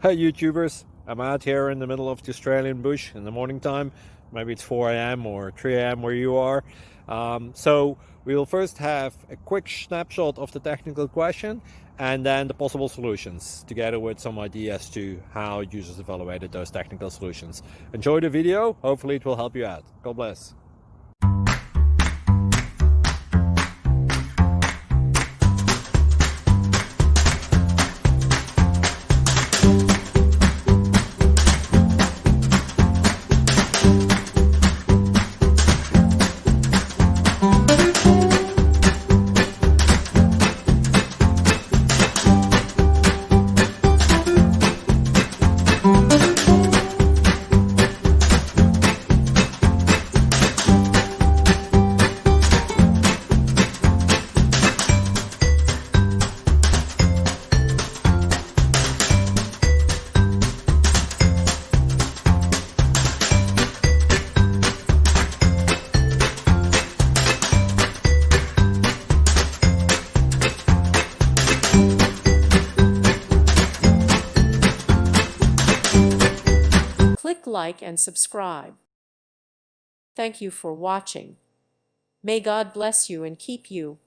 Hey YouTubers, I'm out here in the middle of the Australian bush in the morning time. Maybe it's 4 a.m. or 3 a.m. where you are. So we will first have a quick snapshot of the technical question and then the possible solutions, together with some ideas to how users evaluated those technical solutions. Enjoy the video, hopefully it will help you out. God bless. Click like and subscribe. Thank you for watching. May God bless you and keep you.